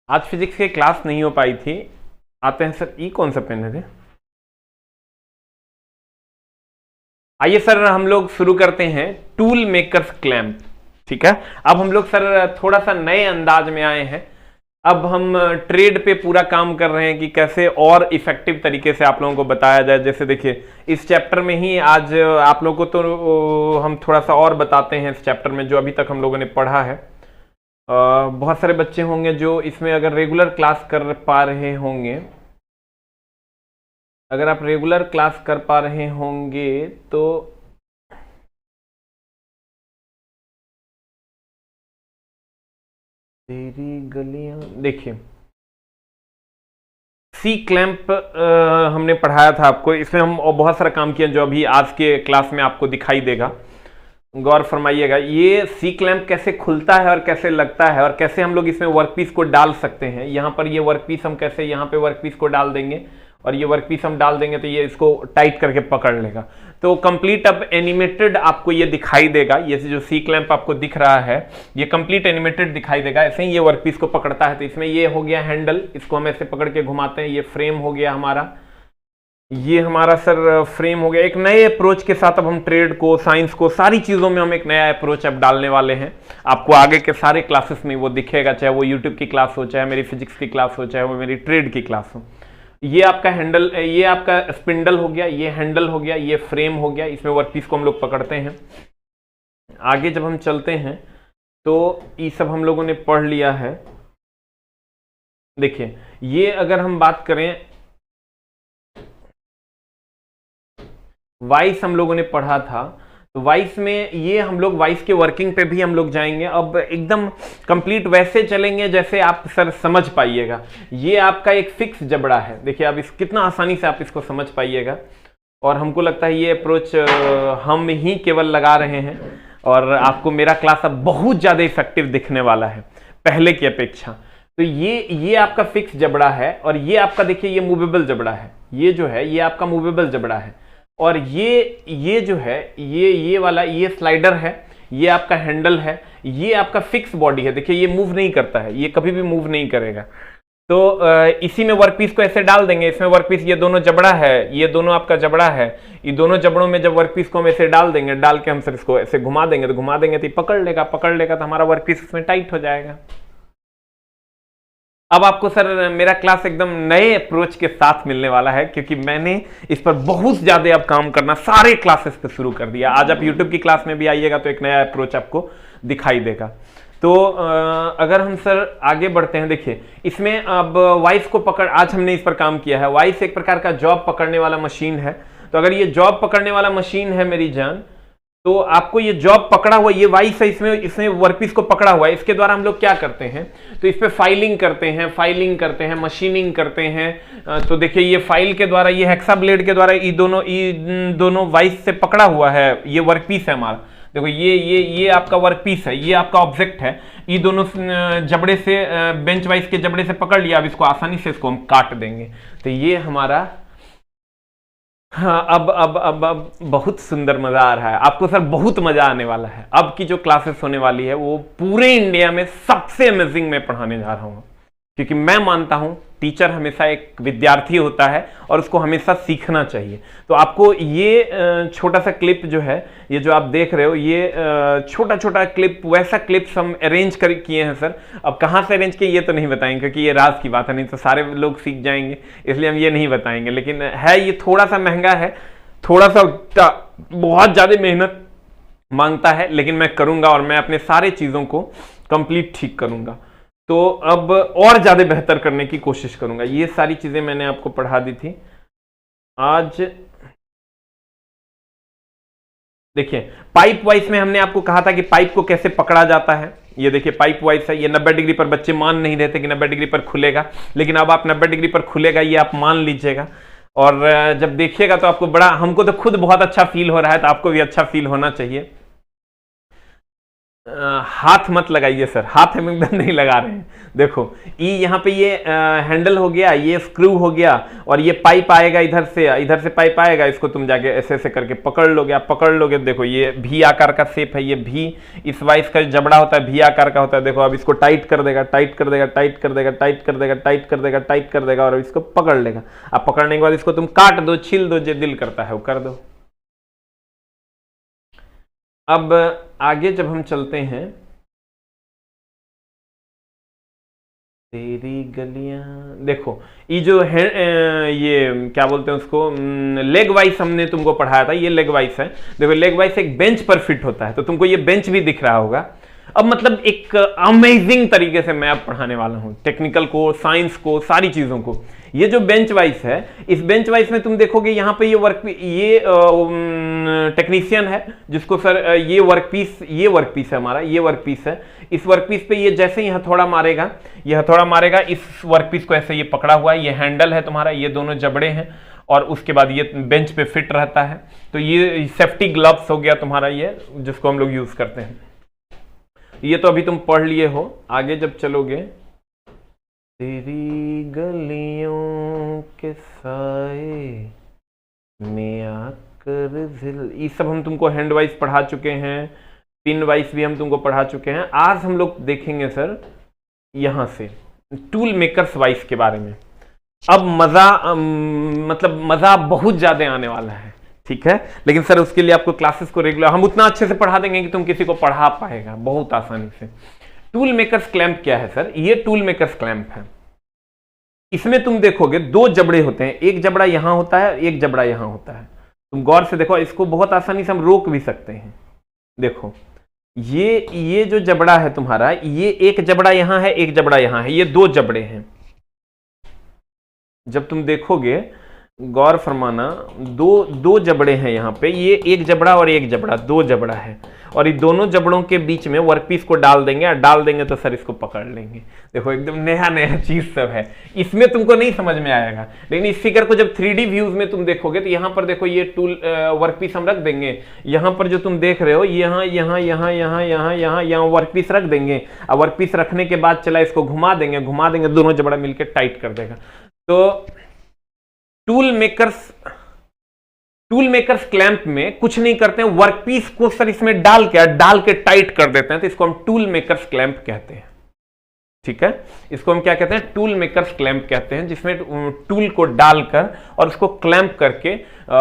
आज फिजिक्स की क्लास नहीं हो पाई थी। आते हैं सर, ई कौन सा पेन है रे? आइए सर, हम लोग शुरू करते हैं टूल मेकर्स क्लैंप। ठीक है, अब हम लोग सर थोड़ा सा नए अंदाज में आए हैं। अब हम ट्रेड पे पूरा काम कर रहे हैं कि कैसे और इफेक्टिव तरीके से आप लोगों को बताया जाए। जैसे देखिए, इस चैप्टर में ही आज आप लोगों को तो हम थोड़ा सा और बताते हैं इस चैप्टर में जो अभी तक हम लोगों ने पढ़ा है। बहुत सारे बच्चे होंगे जो इसमें अगर रेगुलर क्लास कर पा रहे होंगे, अगर आप रेगुलर क्लास कर पा रहे होंगे तो तेरी गलियां, देखिए सी क्लैंप हमने पढ़ाया था आपको। इसमें हम और बहुत सारा काम किया जो अभी आज के क्लास में आपको दिखाई देगा। गौर फरमाइएगा, ये सी क्लैंप कैसे खुलता है और कैसे लगता है और कैसे हम लोग इसमें वर्कपीस को डाल सकते हैं। यहाँ पर ये वर्कपीस हम कैसे यहाँ पे वर्कपीस को डाल देंगे और ये वर्कपीस हम डाल देंगे तो ये इसको टाइट करके पकड़ लेगा। तो कंप्लीट अब एनिमेटेड आपको ये दिखाई देगा। ये जो सी क्लैंप आपको दिख रहा है ये कंप्लीट एनिमेटेड दिखाई देगा। ऐसे ही ये वर्कपीस को पकड़ता है। तो इसमें ये हो गया हैंडल, इसको हम ऐसे पकड़ के घुमाते हैं। ये फ्रेम हो गया हमारा, ये हमारा सर फ्रेम हो गया। एक नए अप्रोच के साथ अब हम ट्रेड को, साइंस को, सारी चीज़ों में हम एक नया अप्रोच अब डालने वाले हैं। आपको आगे के सारे क्लासेस में वो दिखेगा, चाहे वो यूट्यूब की क्लास हो, चाहे मेरी फिजिक्स की क्लास हो, चाहे वो मेरी ट्रेड की क्लास हो। ये आपका हैंडल, ये आपका स्पिंडल हो गया, ये हैंडल हो गया, ये फ्रेम हो गया। इसमें वर्कपीस को हम लोग पकड़ते हैं। आगे जब हम चलते हैं तो ये सब हम लोगों ने पढ़ लिया है। देखिए, ये अगर हम बात करें, वाइस हम लोगों ने पढ़ा था, तो वाइस में ये हम लोग वाइस के वर्किंग पे भी हम लोग जाएंगे। अब एकदम कंप्लीट वैसे चलेंगे जैसे आप सर समझ पाइएगा। ये आपका एक फिक्स जबड़ा है। देखिए अब इस कितना आसानी से आप इसको समझ पाइएगा। और हमको लगता है ये अप्रोच हम ही केवल लगा रहे हैं और आपको मेरा क्लास अब बहुत ज़्यादा इफेक्टिव दिखने वाला है पहले की अपेक्षा। तो ये आपका फिक्स जबड़ा है और ये आपका देखिए ये मूवेबल जबड़ा है। ये जो है ये आपका मूवेबल जबड़ा है और ये जो है ये वाला ये स्लाइडर है, ये आपका हैंडल है, ये आपका फिक्स बॉडी है। देखिए ये मूव नहीं करता है, ये कभी भी मूव नहीं करेगा। तो इसी में वर्कपीस को ऐसे डाल देंगे। इसमें वर्कपीस, ये दोनों जबड़ा है, ये दोनों आपका जबड़ा है। ये दोनों जबड़ों में जब वर्कपीस को हम ऐसे डाल देंगे, डाल के हम सर इसको ऐसे घुमा देंगे तो ये पकड़ लेगा तो हमारा वर्कपीस इसमें टाइट हो जाएगा। अब आपको सर मेरा क्लास एकदम नए अप्रोच के साथ मिलने वाला है क्योंकि मैंने इस पर बहुत ज्यादा अब काम करना सारे क्लासेस पे शुरू कर दिया। आज आप यूट्यूब की क्लास में भी आइएगा तो एक नया अप्रोच आपको दिखाई देगा। तो अगर हम सर आगे बढ़ते हैं, देखिए इसमें अब वाइस को पकड़, आज हमने इस पर काम किया है। वाइस एक प्रकार का जॉब पकड़ने वाला मशीन है। तो अगर ये जॉब पकड़ने वाला मशीन है मेरी जान, तो आपको ये जॉब पकड़ा हुआ, ये वाइस है, इसमें वर्कपीस को पकड़ा हुआ है। इसके द्वारा हम लोग क्या करते हैं, तो इस पे फाइलिंग करते हैं, मशीनिंग करते हैं। तो देखिए ये फाइल के द्वारा, ये हेक्सा ब्लेड के द्वारा ये दोनों वाइस से पकड़ा हुआ है। ये वर्कपीस है हमारा। देखो ये आपका वर्कपीस है, ये आपका ऑब्जेक्ट है। ये दोनों जबड़े से, बेंच वाइस के जबड़े से पकड़ लिया। अब इसको आसानी से इसको हम काट देंगे। तो ये हमारा, हाँ अब बहुत सुंदर मजा आ रहा है आपको सर, बहुत मजा आने वाला है। अब की जो क्लासेस होने वाली है वो पूरे इंडिया में सबसे अमेजिंग मैं पढ़ाने जा रहा हूँ क्योंकि मैं मानता हूं टीचर हमेशा एक विद्यार्थी होता है और उसको हमेशा सीखना चाहिए। तो आपको ये छोटा सा क्लिप जो है, ये जो आप देख रहे हो, ये छोटा छोटा क्लिप, वैसा क्लिप्स हम अरेंज कर किए हैं सर। अब कहाँ से अरेंज किए ये तो नहीं बताएंगे क्योंकि ये राज की बात है, नहीं तो सारे लोग सीख जाएंगे, इसलिए हम ये नहीं बताएंगे। लेकिन है ये थोड़ा सा महंगा है, थोड़ा सा बहुत ज़्यादा मेहनत मांगता है, लेकिन मैं करूँगा और मैं अपने सारे चीज़ों को कंप्लीट ठीक करूँगा। तो अब और ज्यादा बेहतर करने की कोशिश करूंगा। ये सारी चीजें मैंने आपको पढ़ा दी थी आज। देखिए पाइप वाइस में हमने आपको कहा था कि पाइप को कैसे पकड़ा जाता है। ये देखिए पाइप वाइस है, ये 90 डिग्री पर, बच्चे मान नहीं देते कि 90 डिग्री पर खुलेगा, लेकिन अब आप 90 डिग्री पर खुलेगा ये आप मान लीजिएगा। और जब देखिएगा तो आपको बड़ा, हमको तो खुद बहुत अच्छा फील हो रहा है, तो आपको भी अच्छा फील होना चाहिए। हाथ मत लगाइए सर, हाथ हम एकदम नहीं लगा रहे हैं। देखो ई यहाँ पे ये हैंडल हो गया, ये स्क्रू हो गया, और ये पाइप आएगा इधर से पाइप आएगा, इसको तुम जाके ऐसे ऐसे करके पकड़ लोगे। आप पकड़ लोगे, देखो ये भी आकार का शेप है, ये भी इस वाइस का जबड़ा होता है, भी आकार का होता है। देखो अब इसको टाइट कर देगा, टाइट कर देगा, टाइट कर देगा, टाइट कर देगा, टाइट कर देगा, टाइट कर देगा, और इसको पकड़ लेगा। अब पकड़ने के बाद इसको तुम काट दो, छील दो, जो दिल करता है वो कर दो। अब आगे जब हम चलते हैं, तेरी गलियां, देखो ये जो है ये क्या बोलते हैं उसको, लेग वाइस हमने तुमको पढ़ाया था, ये लेग वाइस है। देखो लेग वाइस एक बेंच पर फिट होता है, तो तुमको ये बेंच भी दिख रहा होगा। अब मतलब एक अमेजिंग तरीके से मैं अब पढ़ाने वाला हूं, टेक्निकल को, साइंस को, सारी चीजों को। ये जो बेंच वाइस है, इस बेंच वाइस में तुम देखोगे यहाँ पे ये टेक्नीशियन है, जिसको सर ये वर्कपीस है हमारा, ये वर्कपीस है। इस वर्कपीस पे ये जैसे ही हथौड़ा मारेगा, ये हथौड़ा मारेगा, इस वर्कपीस को ऐसे ये पकड़ा हुआ है, ये हैंडल है तुम्हारा, ये दोनों जबड़े हैं, और उसके बाद ये बेंच पे फिट रहता है। तो ये सेफ्टी ग्लव्स हो गया तुम्हारा, ये जिसको हम लोग यूज करते हैं। ये तो अभी तुम पढ़ लिए हो। आगे जब चलोगे, तेरी गलियों के साए में आकर ये सब हम तुमको हैंड वाइज पढ़ा चुके हैं, पिन वाइज भी हम तुमको पढ़ा चुके हैं। आज हम लोग देखेंगे सर यहां से टूल मेकर्स वाइज के बारे में। अब मजा बहुत ज्यादा आने वाला है, ठीक है। लेकिन सर उसके लिए आपको क्लासेस को रेगुलर हम उतना अच्छे से पढ़ा देंगे कि तुम किसी को पढ़ा पाएगा बहुत आसानी से। टूल मेकर्स क्लैंप क्या है सर? ये टूल मेकर्स क्लैंप है। इसमें तुम देखोगे दो जबड़े होते हैं, एक जबड़ा यहां होता है, एक जबड़ा यहां होता है। तुम गौर से देखो, इसको बहुत आसानी से हम रोक भी सकते हैं। देखो ये जो जबड़ा है तुम्हारा, ये एक जबड़ा यहां है, एक जबड़ा यहां है, ये दो जबड़े हैं। जब तुम देखोगे, गौर फरमाना, दो जबड़े हैं यहाँ पे, ये एक जबड़ा और एक जबड़ा, दो जबड़ा है, और ये दोनों जबड़ों के बीच में वर्कपीस को डाल देंगे, और डाल देंगे तो सर इसको पकड़ लेंगे। देखो एकदम नया नया चीज सब है, इसमें तुमको नहीं समझ में आएगा। लेकिन इस फिगर को जब 3D व्यूज में तुम देखोगे, तो यहाँ पर देखो ये टूल वर्कपीस हम रख देंगे। यहाँ पर जो तुम देख रहे हो, यहाँ यहाँ यहाँ यहाँ यहाँ यहाँ यहाँ वर्कपीस रख देंगे, और वर्कपीस रखने के बाद चला इसको घुमा देंगे, दोनों जबड़ा मिलकर टाइट कर देगा। तो टूल मेकर्स क्लैंप में कुछ नहीं करते हैं, वर्कपीस को सर इसमें डाल के टाइट कर देते हैं, तो इसको हम टूल मेकर्स क्लैंप कहते हैं, ठीक है। इसको हम क्या कहते हैं? टूल मेकर्स क्लैंप कहते हैं, जिसमें टूल को डालकर और उसको क्लैंप करके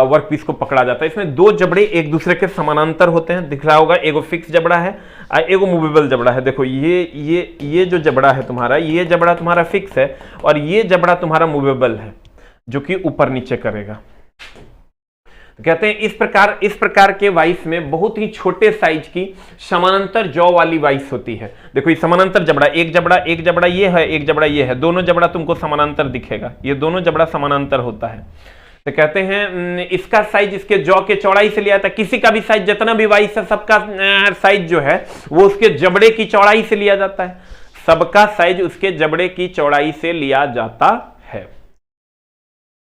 वर्कपीस को पकड़ा जाता है। इसमें दो जबड़े एक दूसरे के समानांतर होते हैं, दिख रहा होगा, एगो फिक्स जबड़ा है, एगो मूवेबल जबड़ा है। देखो ये जो जबड़ा है तुम्हारा, ये जबड़ा तुम्हारा फिक्स है, और ये जबड़ा तुम्हारा मूवेबल है, जो कि ऊपर नीचे करेगा। तो कहते हैं इस प्रकार के वाइस में बहुत ही छोटे साइज की समानांतर जॉ वाली वाइस होती है। देखो ये समानांतर जबड़ा, एक जबड़ा ये है, एक जबड़ा ये है, दोनों जबड़ा तुमको समानांतर दिखेगा, ये दोनों जबड़ा समानांतर होता है। तो कहते हैं इसका साइज इसके जॉ के चौड़ाई से लिया था। किसी का भी साइज, जितना भी वाइस है, सबका साइज जो है वो उसके जबड़े की चौड़ाई से लिया जाता है। सबका साइज उसके जबड़े की चौड़ाई से लिया जाता है।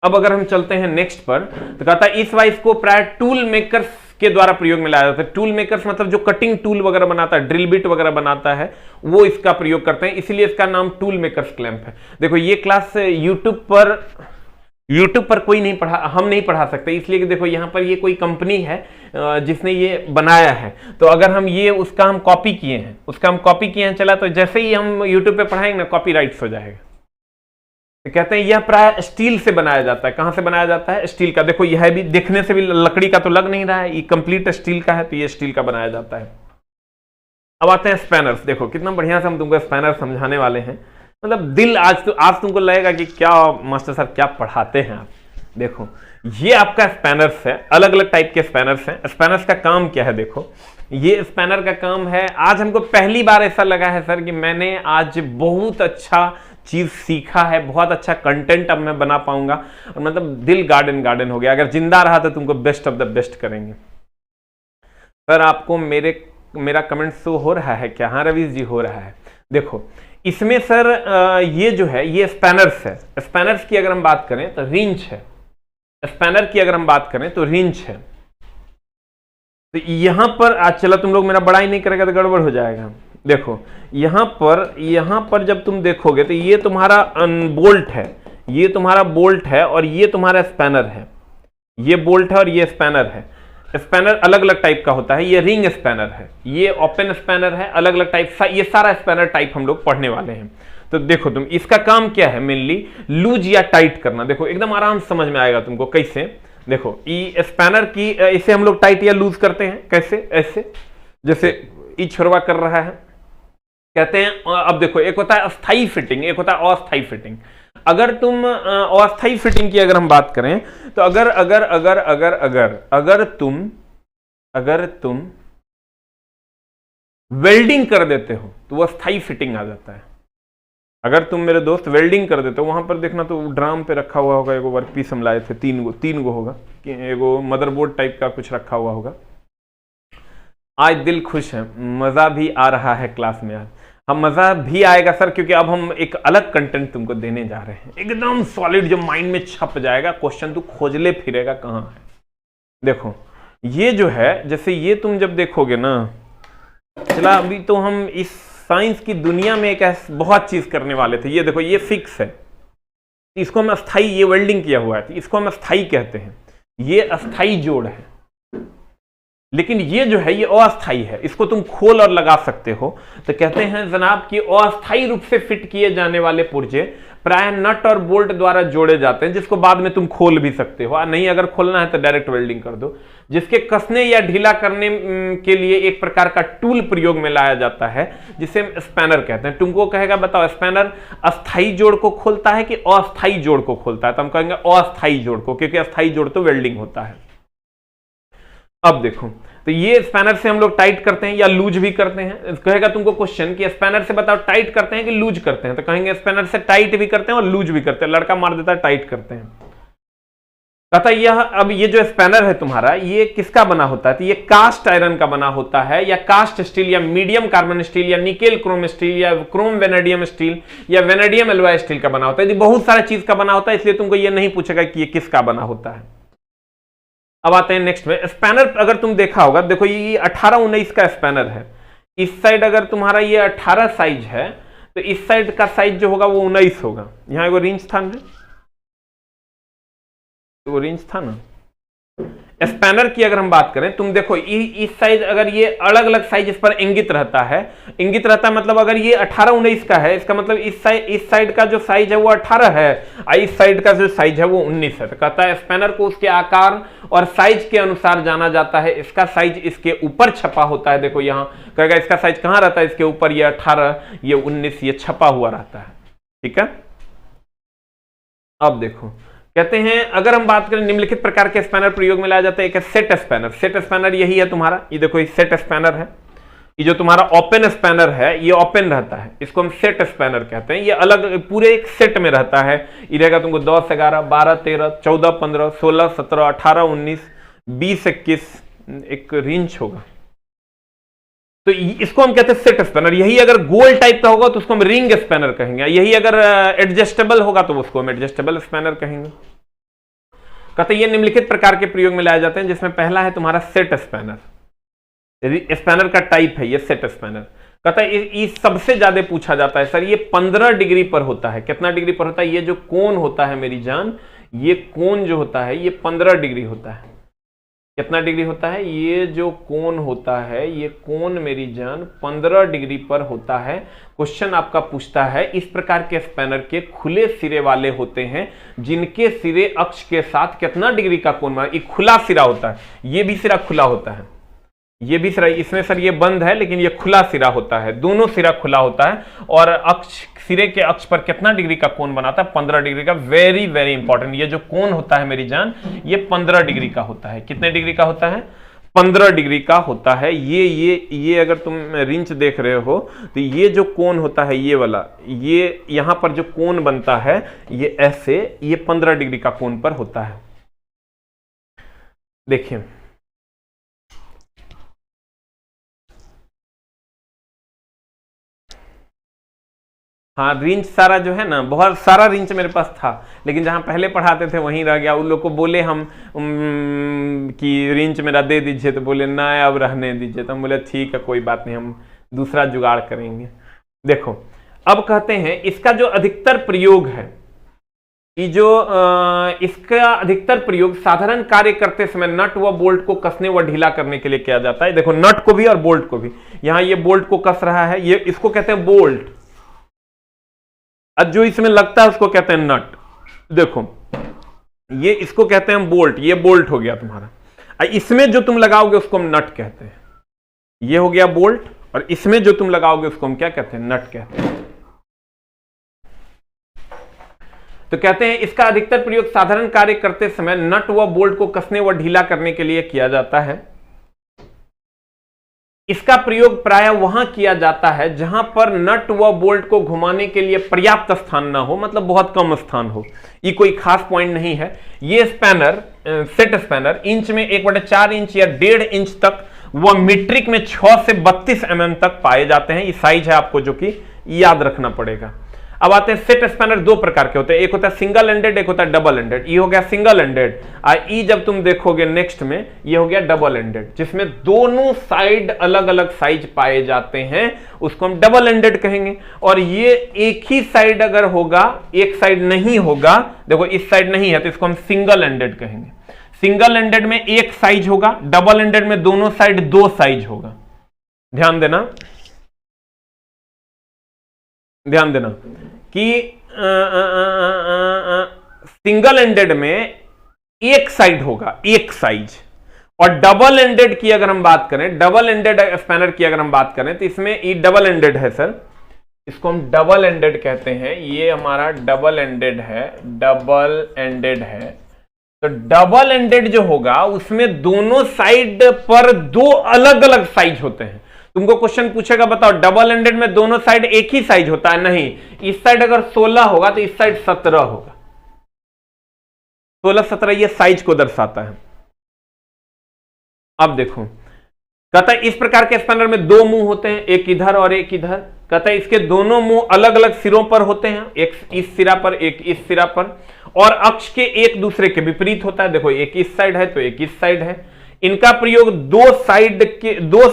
अब अगर हम चलते हैं नेक्स्ट पर, तो कहता है इस वाइस को प्राय टूल मेकर्स के द्वारा प्रयोग में लाया जाता है। टूल मेकर्स मतलब जो कटिंग टूल वगैरह बनाता है, ड्रिल बिट वगैरह बनाता है, वो इसका प्रयोग करते हैं, इसलिए इसका नाम टूल मेकर्स क्लैंप है। देखो ये क्लास यूट्यूब पर कोई नहीं पढ़ा, हम नहीं पढ़ा सकते, इसलिए कि देखो यहाँ पर ये कोई कंपनी है जिसने ये बनाया है। तो अगर हम उसका हम कॉपी किए हैं, चला, तो जैसे ही हम यूट्यूब पे पढ़ाएंगे ना, कॉपीराइट्स हो जाएगा। तो कहते हैं यह प्राय स्टील से बनाया जाता है। कहां से बनाया जाता है? स्टील का। देखो यह भी देखने से भी लकड़ी का तो लग नहीं रहा है, ये कंप्लीट स्टील का है, तो ये स्टील का बनाया जाता है। अब आते हैं स्पैनर्स। देखो कितना बढ़िया से हम तुमको स्पैनर समझाने वाले हैं, मतलब दिल आज तुमको लगेगा कि क्या मास्टर साहब क्या पढ़ाते हैं आप। देखो ये आपका स्पैनर्स है, अलग अलग टाइप के स्पैनर्स हैं। स्पैनर्स का काम क्या है? देखो ये स्पैनर का काम है, आज हमको पहली बार ऐसा लगा है सर कि मैंने आज बहुत अच्छा चीज सीखा है, बहुत अच्छा कंटेंट अब मैं बना पाऊंगा, और मतलब दिल गार्डन हो गया। अगर जिंदा रहा तो तुमको बेस्ट ऑफ द बेस्ट करेंगे। सर आपको मेरा कमेंट शो हो रहा है क्या? हाँ रवीश जी हो रहा है। देखो इसमें सर ये जो है ये स्पैनर्स है। स्पैनर्स की अगर हम बात करें तो रिंच है, स्पैनर की अगर हम बात करें तो रिंच है। तो यहां पर आज चला, तुम लोग मेरा बड़ा ही नहीं करेगा तो गड़बड़ हो जाएगा। देखो यहां पर जब तुम देखोगे तो ये तुम्हारा बोल्ट है, ये तुम्हारा बोल्ट है और ये तुम्हारा स्पैनर है, ये बोल्ट है और ये स्पैनर है। स्पैनर अलग अलग टाइप का होता है, ये रिंग स्पैनर है, ये ओपन स्पैनर है, अलग अलग टाइप, ये सारा स्पैनर टाइप हम लोग पढ़ने वाले हैं। तो देखो तुम, इसका काम क्या है मेनली, लूज या टाइट करना। देखो एकदम आराम से समझ में आएगा तुमको कैसे। देखो ई स्पैनर की, इसे हम लोग टाइट या लूज करते हैं कैसे, ऐसे जैसे ई छोरवा कर रहा है कहते हैं। अब देखो एक होता है अस्थाई फिटिंग, एक होता है अस्थाई फिटिंग। अगर तुम अस्थाई फिटिंग की अगर हम बात करें तो अगर अगर अगर अगर अगर अगर तुम वेल्डिंग कर देते हो तो वो अस्थाई फिटिंग आ जाता है। अगर तुम मेरे दोस्त वेल्डिंग कर देते हो, वहां पर देखना तो ड्राम पे रखा हुआ होगा, एगो वर्कपीस हम लाए थे, तीन गो होगा, एगो मदरबोर्ड टाइप का कुछ रखा हुआ होगा। आज दिल खुश है, मजा भी आ रहा है क्लास में। आज हम मजा भी आएगा सर, क्योंकि अब हम एक अलग कंटेंट तुमको देने जा रहे हैं, एकदम सॉलिड, जो माइंड में छप जाएगा, क्वेश्चन तू खोजले फिरेगा कहां है। देखो ये जो है, जैसे ये तुम जब देखोगे ना, चला अभी तो हम इस साइंस की दुनिया में एक बहुत चीज करने वाले थे। ये देखो ये फिक्स है, इसको हम अस्थाई, ये वेल्डिंग किया हुआ है, इसको हम अस्थाई कहते हैं, ये अस्थाई जोड़ है। लेकिन ये जो है ये अस्थाई है, इसको तुम खोल और लगा सकते हो। तो कहते हैं जनाब कि अस्थाई रूप से फिट किए जाने वाले पुर्जे प्राय नट और बोल्ट द्वारा जोड़े जाते हैं, जिसको बाद में तुम खोल भी सकते हो, नहीं अगर खोलना है तो डायरेक्ट वेल्डिंग कर दो। जिसके कसने या ढीला करने के लिए एक प्रकार का टूल प्रयोग में लाया जाता है, जिसे स्पैनर कहते हैं। तुमको कहेगा बताओ स्पैनर अस्थाई जोड़ को खोलता है कि अस्थाई जोड़ को खोलता है, तो हम कहेंगे अस्थाई जोड़ को, क्योंकि अस्थाई जोड़ तो वेल्डिंग होता है। अब देखो, तो ये स्पैनर से हम लोग टाइट करते हैं या लूज भी करते हैं। कहेगा तुमको क्वेश्चन कि स्पैनर से बताओ टाइट करते हैं कि लूज करते हैं, तो कहेंगे स्पैनर से टाइट भी करते हैं और लूज भी करते हैं। लड़का मार देता है टाइट करते हैं। कहता यह, अब ये जो स्पैनर है तुम्हारा, ये किसका बना होता है, तो ये कास्ट आयरन का बना होता है, या कास्ट स्टील, या मीडियम कार्बन स्टील, या निकेल क्रोम स्टील, या क्रोम वेनेडियम स्टील, या वेनेडियम एलॉय स्टील का बना होता है। बहुत सारा चीज का बना होता है, इसलिए तुमको ये नहीं पूछेगा कि ये किसका बना होता है। अब आते हैं नेक्स्ट में। स्पैनर अगर तुम देखा होगा, देखो ये 18-19 का स्पैनर है। इस साइड अगर तुम्हारा ये 18 साइज है, तो इस साइड का साइज जो होगा वो 19 होगा। यहां एगो रिंच था ना, वो रिंच था ना। स्पैनर की अगर हम बात करें, तुम देखो इस साइज, अगर ये अलग अलग साइज इस पर इंगित रहता है, मतलब अगर ये 18-19 का है, इसका मतलब इस साइड का जो साइज है वो 18 है और इस साइड का जो साइज है वो 19 है। तो कहता है स्पैनर को उसके आकार और साइज के अनुसार जाना जाता है। इसका साइज इसके ऊपर छपा होता है। देखो यहां कहेगा इसका साइज कहां रहता है, इसके ऊपर, ये 18, ये 19, ये छपा हुआ रहता है। ठीक है। अब देखो कहते हैं, अगर हम बात करें निम्नलिखित प्रकार के स्पैनर प्रयोग में लाया जाता है। एक है सेट स्पैनर। सेट स्पैनर यही है तुम्हारा, ये देखो ये सेट स्पैनर है। ये जो तुम्हारा ओपन स्पैनर है ये ओपन रहता है, इसको हम सेट स्पैनर कहते हैं। ये अलग पूरे एक सेट में रहता है। ये रहेगा तुमको 10, 11, 12, 13, 14, 15, 16, 17, 18, 19, 20, 21, एक रिंच होगा, तो इसको हम कहते हैं सेट स्पैनर। यही अगर गोल टाइप का होगा तो उसको हम रिंग स्पैनर कहेंगे। यही अगर एडजस्टेबल होगा तो उसको हम एडजस्टेबल स्पैनर कहेंगे। कहते ये निम्नलिखित प्रकार के प्रयोग में लाए जाते हैं, जिसमें पहला है तुम्हारा सेट स्पैनर। स्पैनर का टाइप है ये सेट स्पैनर। कहता है ये सबसे ज्यादा पूछा जाता है सर, ये 15 डिग्री पर होता है। कितना डिग्री पर होता है, ये जो कोण होता है मेरी जान, ये कोण जो होता है ये 15 डिग्री होता है। कितना डिग्री होता है, ये जो कोण होता है, ये कोण मेरी जान 15 डिग्री पर होता है। क्वेश्चन आपका पूछता है, इस प्रकार के स्पैनर के खुले सिरे वाले होते हैं, जिनके सिरे अक्ष के साथ कितना डिग्री का कोण बना। ये खुला सिरा होता है, ये भी सिरा खुला होता है, ये भी सिरा, इसमें सर ये बंद है लेकिन ये खुला सिरा होता है, दोनों सिरा खुला होता है। और अक्ष, सिरे के अक्ष पर कितना डिग्री का कोण बनाता है, 15 डिग्री का। वेरी वेरी इंपॉर्टेंट, ये जो कोण होता है मेरी जान, ये 15 डिग्री का होता है। कितने डिग्री का होता है, 15 डिग्री का होता है। ये अगर तुम रिंच देख रहे हो तो ये जो कोण होता है ये वाला, ये यहां पर जो कोण बनता है ये ऐसे, ये 15 डिग्री का कोण पर होता है। देखिए हाँ, रिंच सारा जो है ना, बहुत सारा रिंच मेरे पास था, लेकिन जहाँ पहले पढ़ाते थे वहीं रह गया। उन लोग को बोले हम कि रिंच मेरा दे दीजिए, तो बोले ना अब रहने दीजिए। तो हम बोले ठीक है कोई बात नहीं, हम दूसरा जुगाड़ करेंगे। देखो अब कहते हैं इसका जो अधिकतर प्रयोग है, कि जो इसका अधिकतर प्रयोग साधारण कार्य करते समय नट व बोल्ट को कसने व ढीला करने के लिए किया जाता है। देखो नट को भी और बोल्ट को भी, यहां ये बोल्ट को कस रहा है, ये इसको कहते हैं बोल्ट, अब जो इसमें लगता है उसको कहते हैं नट। देखो ये इसको कहते हैं बोल्ट, ये बोल्ट हो गया तुम्हारा। इसमें जो तुम लगाओगे उसको हम नट कहते हैं। ये हो गया बोल्ट, और इसमें जो तुम लगाओगे उसको हम क्या कहते हैं, नट कहते हैं। तो कहते हैं इसका अधिकतर प्रयोग साधारण कार्य करते समय नट व बोल्ट को कसने व ढीला करने के लिए किया जाता है। इसका प्रयोग प्रायः वहां किया जाता है जहां पर नट व बोल्ट को घुमाने के लिए पर्याप्त स्थान ना हो, मतलब बहुत कम स्थान हो। ये कोई खास पॉइंट नहीं है। ये स्पैनर, सेट स्पैनर इंच में 1/4 इंच या 1.5 इंच तक व मीट्रिक में 6 से 32 mm तक पाए जाते हैं। ये साइज है आपको जो कि याद रखना पड़ेगा। अब आते हैं सेट स्पैनर दो प्रकार के होते हैं, एक होता है सिंगल एंडेड, एक होता है डबल एंडेड। ये हो गया सिंगल एंडेड, ई जब तुम देखोगे नेक्स्ट में ये हो गया डबल एंडेड, जिसमें दोनों साइड अलग अलग साइज पाए जाते हैं, उसको हम डबल एंडेड कहेंगे। और ये एक ही साइड अगर होगा, एक साइड नहीं होगा, देखो इस साइड नहीं है तो इसको हम सिंगल एंडेड कहेंगे। सिंगल एंडेड में एक साइज होगा, डबल एंडेड में दोनों साइड दो साइज होगा। ध्यान देना, ध्यान देना कि सिंगल एंडेड में एक साइड होगा, एक साइज, और डबल एंडेड की अगर हम बात करें, डबल एंडेड स्पैनर की अगर हम बात करें तो इसमें ये डबल एंडेड है सर, इसको हम डबल एंडेड कहते हैं। ये हमारा डबल एंडेड है, डबल एंडेड है। तो डबल एंडेड जो होगा उसमें दोनों साइड पर दो अलग अलग साइज होते हैं। तुमको क्वेश्चन पूछेगा बताओ डबल एंडेड में दोनों साइड एक ही साइज होता है? नहीं, इस साइड अगर 16 होगा तो इस साइड 17 होगा। 16 17 ये साइज को दर्शाता है। अब देखो कहता है इस प्रकार के स्पैनर में दो मुंह होते हैं, एक इधर और एक इधर। कहता है इसके दोनों मुंह अलग अलग सिरों पर होते हैं, एक इस सिरा पर एक इस सिरा पर, और अक्ष के एक दूसरे के विपरीत होता है। देखो एक इस साइड है तो एक इस साइड है। इनका प्रयोग दो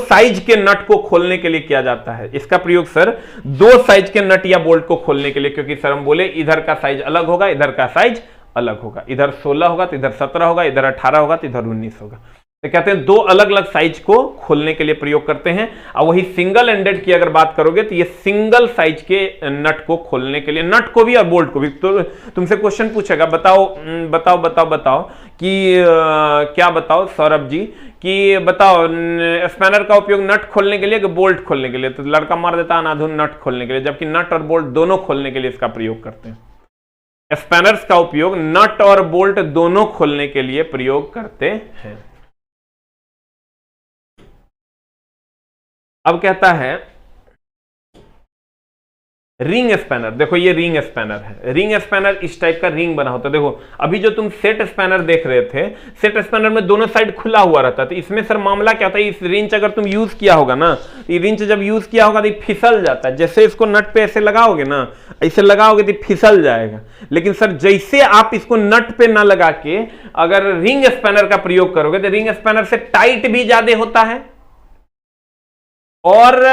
साइज के नट को खोलने के लिए किया जाता है। इसका प्रयोग सर दो साइज के नट या बोल्ट को खोलने के लिए, क्योंकि सर हम बोले इधर का साइज अलग होगा, इधर का साइज अलग होगा, इधर 16 होगा तो इधर 17 होगा, इधर 18 होगा तो इधर 19 होगा। तो कहते हैं दो अलग अलग साइज को खोलने के लिए प्रयोग करते हैं। और वही सिंगल एंडेड की अगर बात करोगे तो ये सिंगल साइज के नट को खोलने के लिए, नट को भी और बोल्ट को भी। तो तुमसे क्वेश्चन पूछेगा बताओ बताओ बताओ बताओ कि क्या बताओ सौरभ जी कि बताओ स्पैनर का उपयोग नट खोलने के लिए कि बोल्ट खोलने के लिए? तो लड़का मार देता अनाधुन नट खोलने के लिए, जबकि नट और बोल्ट दोनों खोलने के लिए इसका प्रयोग करते हैं। स्पैनर्स का उपयोग नट और बोल्ट दोनों खोलने के लिए प्रयोग करते हैं। अब कहता है रिंग स्पैनर। देखो ये रिंग स्पैनर है। रिंग स्पैनर इस टाइप का रिंग बना होता है। देखो अभी जो तुम सेट स्पैनर देख रहे थे, सेट स्पैनर में दोनों साइड खुला हुआ रहता है। तो इसमें सर मामला क्या होता है, इस रिंच अगर तुम यूज किया होगा ना, ये रिंच जब यूज किया होगा तो ये फिसल जाता है। जैसे इसको नट पे ऐसे लगाओगे ना, ऐसे लगाओगे तो फिसल जाएगा। लेकिन सर जैसे आप इसको नट पे ना लगा के अगर रिंग स्पैनर का प्रयोग करोगे तो रिंग स्पैनर से टाइट भी ज्यादा होता है और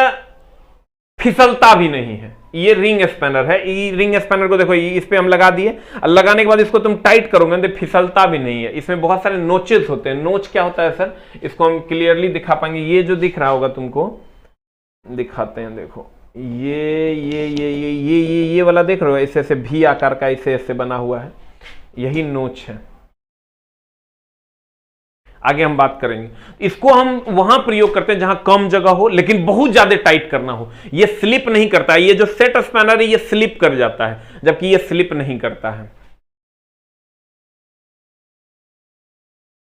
फिसलता भी नहीं है। ये रिंग स्पैनर है। ये रिंग स्पैनर को देखो इस पे हम लगा दिए, और लगाने के बाद इसको तुम टाइट करोगे तो फिसलता भी नहीं है। इसमें बहुत सारे नोचेस होते हैं। नोच क्या होता है सर, इसको हम क्लियरली दिखा पाएंगे। ये जो दिख रहा होगा तुमको, दिखाते हैं। देखो ये वाला देख रहे हो, ऐसे ऐसे भी आकार का ऐसे ऐसे बना हुआ है, यही नोच है। आगे हम बात करेंगे। इसको हम वहां प्रयोग करते हैं जहां कम जगह हो लेकिन बहुत ज्यादा टाइट करना हो। ये स्लिप नहीं करता है। ये जो सेट स्पैनर है ये स्लिप कर जाता है, जबकि ये स्लिप नहीं करता है।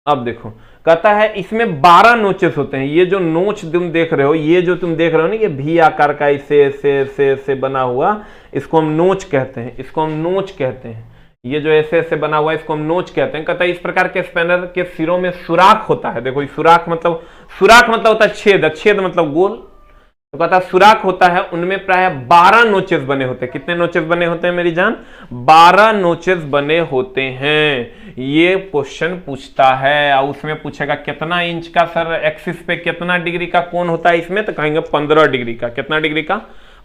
अब देखो कहता है इसमें 12 नोचेस होते हैं। ये जो नोच तुम देख रहे हो, ये जो तुम देख रहे हो ना, ये भी आकार का ऐसे ऐसे ऐसे ऐसे बना हुआ, इसको हम नोच कहते हैं। इसको हम नोच कहते हैं। ये जो ऐसे ऐसे बना हुआ है इसको हम नोच कहते हैं। कहता है इस प्रकार के स्पैनर के सिरों में सुराख होता है। देखो सुराख मतलब होता है छेद, छेद मतलब गोल। तो कहता सुराख होता है, उनमें प्राय 12 नोचेस बने होते हैं। कितने नोचेस बने होते हैं मेरी जान? 12 नोचेस बने होते हैं। ये क्वेश्चन पूछता है और उसमें पूछेगा कितना इंच का सर एक्सिस पे कितना डिग्री का कोण होता है इसमें, तो कहेंगे 15 डिग्री का। कितना डिग्री का?